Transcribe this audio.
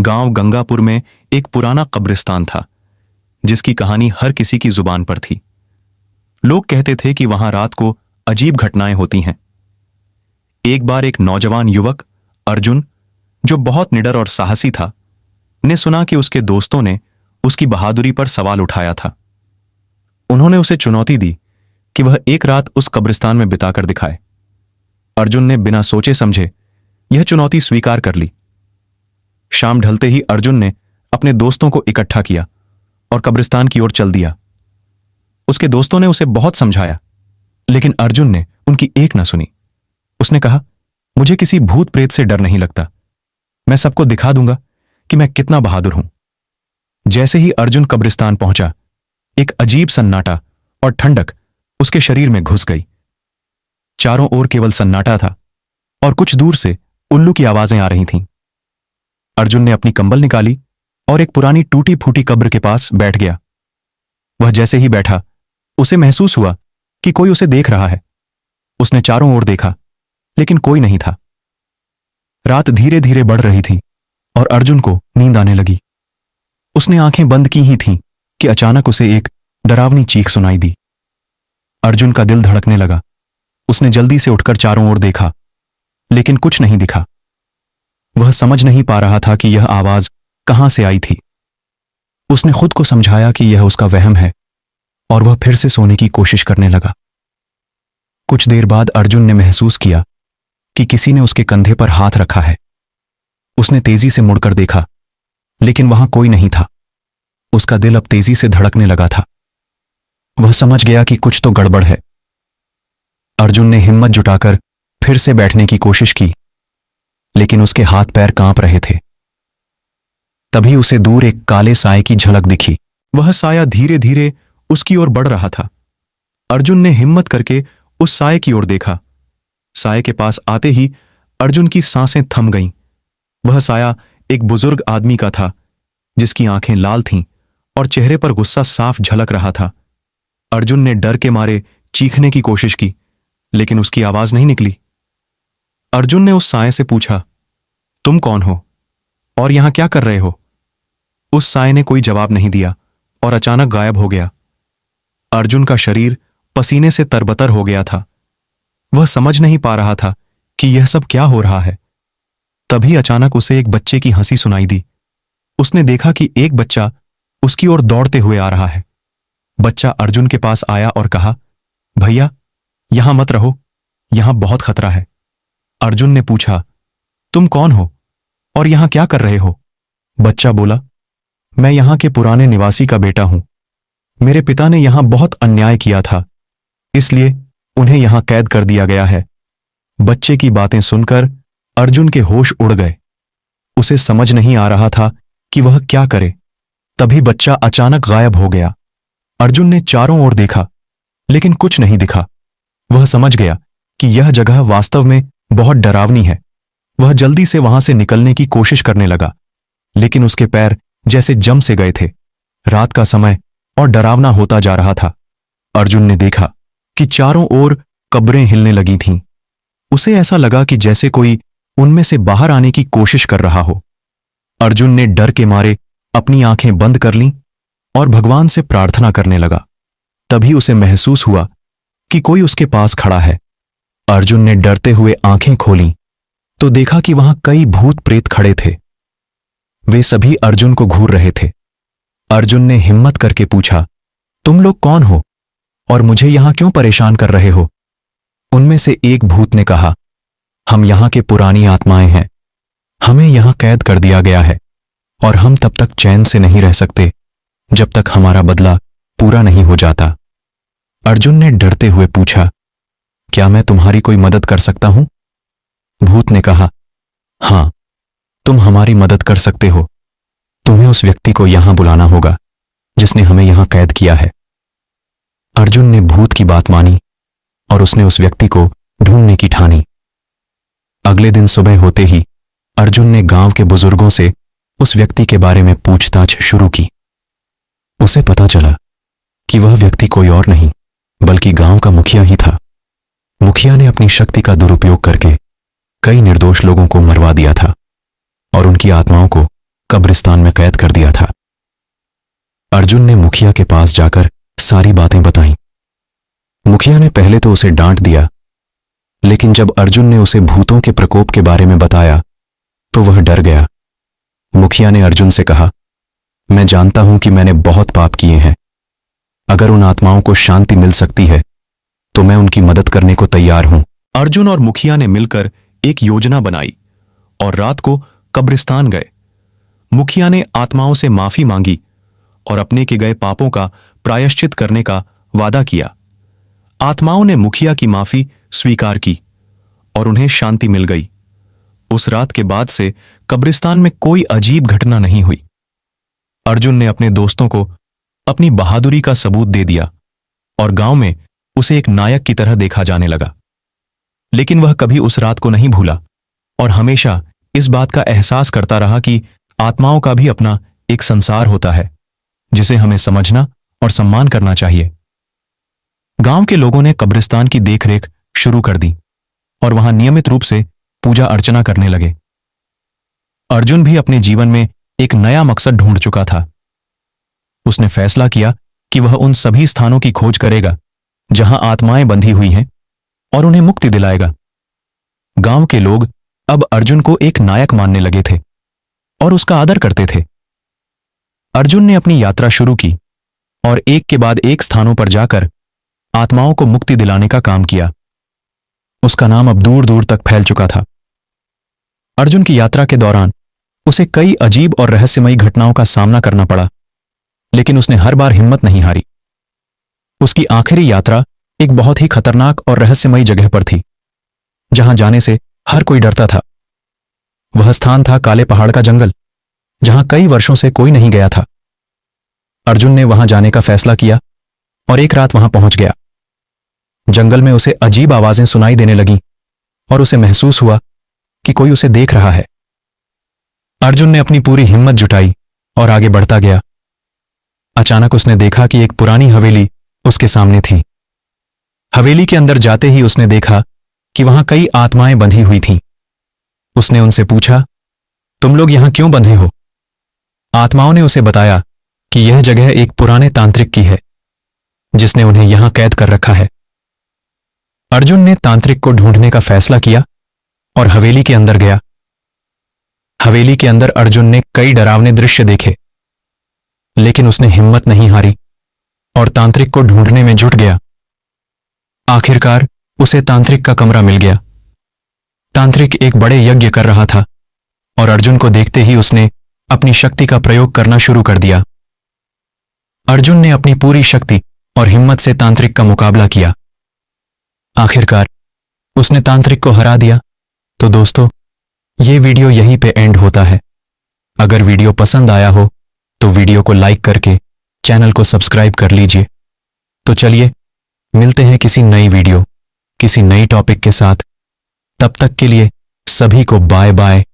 गांव गंगापुर में एक पुराना कब्रिस्तान था जिसकी कहानी हर किसी की जुबान पर थी। लोग कहते थे कि वहां रात को अजीब घटनाएं होती हैं। एक बार एक नौजवान युवक अर्जुन, जो बहुत निडर और साहसी था, ने सुना कि उसके दोस्तों ने उसकी बहादुरी पर सवाल उठाया था। उन्होंने उसे चुनौती दी कि वह एक रात उस कब्रिस्तान में बिताकर दिखाए। अर्जुन ने बिना सोचे समझे यह चुनौती स्वीकार कर ली। शाम ढलते ही अर्जुन ने अपने दोस्तों को इकट्ठा किया और कब्रिस्तान की ओर चल दिया। उसके दोस्तों ने उसे बहुत समझाया, लेकिन अर्जुन ने उनकी एक न सुनी। उसने कहा, मुझे किसी भूत प्रेत से डर नहीं लगता। मैं सबको दिखा दूंगा कि मैं कितना बहादुर हूं। जैसे ही अर्जुन कब्रिस्तान पहुंचा, एक अजीब सन्नाटा और ठंडक उसके शरीर में घुस गई। चारों ओर केवल सन्नाटा था और कुछ दूर से उल्लू की आवाजें आ रही थीं। अर्जुन ने अपनी कंबल निकाली और एक पुरानी टूटी फूटी कब्र के पास बैठ गया। वह जैसे ही बैठा, उसे महसूस हुआ कि कोई उसे देख रहा है। उसने चारों ओर देखा, लेकिन कोई नहीं था। रात धीरे धीरे बढ़ रही थी और अर्जुन को नींद आने लगी। उसने आंखें बंद की ही थीं कि अचानक उसे एक डरावनी चीख सुनाई दी। अर्जुन का दिल धड़कने लगा। उसने जल्दी से उठकर चारों ओर देखा, लेकिन कुछ नहीं दिखा। वह समझ नहीं पा रहा था कि यह आवाज कहां से आई थी। उसने खुद को समझाया कि यह उसका वहम है और वह फिर से सोने की कोशिश करने लगा। कुछ देर बाद अर्जुन ने महसूस किया कि किसी ने उसके कंधे पर हाथ रखा है। उसने तेजी से मुड़कर देखा, लेकिन वहां कोई नहीं था। उसका दिल अब तेजी से धड़कने लगा था। वह समझ गया कि कुछ तो गड़बड़ है। अर्जुन ने हिम्मत जुटाकर फिर से बैठने की कोशिश की, लेकिन उसके हाथ पैर कांप रहे थे। तभी उसे दूर एक काले साए की झलक दिखी। वह साया धीरे धीरे उसकी ओर बढ़ रहा था। अर्जुन ने हिम्मत करके उस साए की ओर देखा। साए के पास आते ही अर्जुन की सांसें थम गईं। वह साया एक बुजुर्ग आदमी का था, जिसकी आंखें लाल थीं और चेहरे पर गुस्सा साफ झलक रहा था। अर्जुन ने डर के मारे चीखने की कोशिश की, लेकिन उसकी आवाज नहीं निकली। अर्जुन ने उस साए से पूछा, तुम कौन हो और यहां क्या कर रहे हो? उस साए ने कोई जवाब नहीं दिया और अचानक गायब हो गया। अर्जुन का शरीर पसीने से तरबतर हो गया था। वह समझ नहीं पा रहा था कि यह सब क्या हो रहा है। तभी अचानक उसे एक बच्चे की हंसी सुनाई दी। उसने देखा कि एक बच्चा उसकी ओर दौड़ते हुए आ रहा है। बच्चा अर्जुन के पास आया और कहा, भैया, यहां मत रहो, यहां बहुत खतरा है। अर्जुन ने पूछा, तुम कौन हो और यहां क्या कर रहे हो? बच्चा बोला, मैं यहां के पुराने निवासी का बेटा हूं। मेरे पिता ने यहां बहुत अन्याय किया था, इसलिए उन्हें यहां कैद कर दिया गया है। बच्चे की बातें सुनकर अर्जुन के होश उड़ गए। उसे समझ नहीं आ रहा था कि वह क्या करे। तभी बच्चा अचानक गायब हो गया। अर्जुन ने चारों ओर देखा, लेकिन कुछ नहीं दिखा। वह समझ गया कि यह जगह वास्तव में बहुत डरावनी है। वह जल्दी से वहां से निकलने की कोशिश करने लगा, लेकिन उसके पैर जैसे जम से गए थे। रात का समय और डरावना होता जा रहा था। अर्जुन ने देखा कि चारों ओर कब्रें हिलने लगी थीं। उसे ऐसा लगा कि जैसे कोई उनमें से बाहर आने की कोशिश कर रहा हो। अर्जुन ने डर के मारे अपनी आंखें बंद कर लीं और भगवान से प्रार्थना करने लगा। तभी उसे महसूस हुआ कि कोई उसके पास खड़ा है। अर्जुन ने डरते हुए आंखें खोलीं तो देखा कि वहां कई भूत प्रेत खड़े थे। वे सभी अर्जुन को घूर रहे थे। अर्जुन ने हिम्मत करके पूछा, तुम लोग कौन हो और मुझे यहां क्यों परेशान कर रहे हो? उनमें से एक भूत ने कहा, हम यहां के पुरानी आत्माएं हैं। हमें यहां कैद कर दिया गया है और हम तब तक चैन से नहीं रह सकते जब तक हमारा बदला पूरा नहीं हो जाता। अर्जुन ने डरते हुए पूछा, क्या मैं तुम्हारी कोई मदद कर सकता हूं? भूत ने कहा, हां, तुम हमारी मदद कर सकते हो। तुम्हें उस व्यक्ति को यहां बुलाना होगा जिसने हमें यहां कैद किया है। अर्जुन ने भूत की बात मानी और उसने उस व्यक्ति को ढूंढने की ठानी। अगले दिन सुबह होते ही अर्जुन ने गांव के बुजुर्गों से उस व्यक्ति के बारे में पूछताछ शुरू की। उसे पता चला कि वह व्यक्ति कोई और नहीं बल्कि गांव का मुखिया ही था। मुखिया ने अपनी शक्ति का दुरुपयोग करके कई निर्दोष लोगों को मरवा दिया था और उनकी आत्माओं को कब्रिस्तान में कैद कर दिया था। अर्जुन ने मुखिया के पास जाकर सारी बातें बताईं। मुखिया ने पहले तो उसे डांट दिया, लेकिन जब अर्जुन ने उसे भूतों के प्रकोप के बारे में बताया तो वह डर गया। मुखिया ने अर्जुन से कहा, मैं जानता हूं कि मैंने बहुत पाप किए हैं। अगर उन आत्माओं को शांति मिल सकती है तो मैं उनकी मदद करने को तैयार हूं। अर्जुन और मुखिया ने मिलकर एक योजना बनाई और रात को कब्रिस्तान गए। मुखिया ने आत्माओं से माफी मांगी और अपने के गए पापों का प्रायश्चित करने का वादा किया। आत्माओं ने मुखिया की माफी स्वीकार की और उन्हें शांति मिल गई। उस रात के बाद से कब्रिस्तान में कोई अजीब घटना नहीं हुई। अर्जुन ने अपने दोस्तों को अपनी बहादुरी का सबूत दे दिया और गांव में उसे एक नायक की तरह देखा जाने लगा। लेकिन वह कभी उस रात को नहीं भूला और हमेशा इस बात का एहसास करता रहा कि आत्माओं का भी अपना एक संसार होता है जिसे हमें समझना और सम्मान करना चाहिए। गांव के लोगों ने कब्रिस्तान की देखरेख शुरू कर दी और वहां नियमित रूप से पूजा अर्चना करने लगे। अर्जुन भी अपने जीवन में एक नया मकसद ढूंढ चुका था। उसने फैसला किया कि वह उन सभी स्थानों की खोज करेगा जहां आत्माएं बंधी हुई हैं और उन्हें मुक्ति दिलाएगा। गांव के लोग अब अर्जुन को एक नायक मानने लगे थे और उसका आदर करते थे। अर्जुन ने अपनी यात्रा शुरू की और एक के बाद एक स्थानों पर जाकर आत्माओं को मुक्ति दिलाने का काम किया। उसका नाम अब दूर दूर तक फैल चुका था। अर्जुन की यात्रा के दौरान उसे कई अजीब और रहस्यमयी घटनाओं का सामना करना पड़ा, लेकिन उसने हर बार हिम्मत नहीं हारी। उसकी आखिरी यात्रा एक बहुत ही खतरनाक और रहस्यमयी जगह पर थी, जहां जाने से हर कोई डरता था। वह स्थान था काले पहाड़ का जंगल, जहां कई वर्षों से कोई नहीं गया था। अर्जुन ने वहां जाने का फैसला किया और एक रात वहां पहुंच गया। जंगल में उसे अजीब आवाजें सुनाई देने लगीं और उसे महसूस हुआ कि कोई उसे देख रहा है। अर्जुन ने अपनी पूरी हिम्मत जुटाई और आगे बढ़ता गया। अचानक उसने देखा कि एक पुरानी हवेली उसके सामने थी। हवेली के अंदर जाते ही उसने देखा कि वहां कई आत्माएं बंधी हुई थीं। उसने उनसे पूछा, तुम लोग यहां क्यों बंधे हो? आत्माओं ने उसे बताया कि यह जगह एक पुराने तांत्रिक की है, जिसने उन्हें यहां कैद कर रखा है। अर्जुन ने तांत्रिक को ढूंढने का फैसला किया और हवेली के अंदर गया। हवेली के अंदर अर्जुन ने कई डरावने दृश्य देखे, लेकिन उसने हिम्मत नहीं हारी और तांत्रिक को ढूंढने में जुट गया। आखिरकार उसे तांत्रिक का कमरा मिल गया। तांत्रिक एक बड़े यज्ञ कर रहा था और अर्जुन को देखते ही उसने अपनी शक्ति का प्रयोग करना शुरू कर दिया। अर्जुन ने अपनी पूरी शक्ति और हिम्मत से तांत्रिक का मुकाबला किया। आखिरकार उसने तांत्रिक को हरा दिया। तो दोस्तों, ये वीडियो यहीं पे एंड होता है। अगर वीडियो पसंद आया हो तो वीडियो को लाइक करके चैनल को सब्सक्राइब कर लीजिए। तो चलिए मिलते हैं किसी नई वीडियो, किसी नई टॉपिक के साथ। तब तक के लिए सभी को बाय बाय।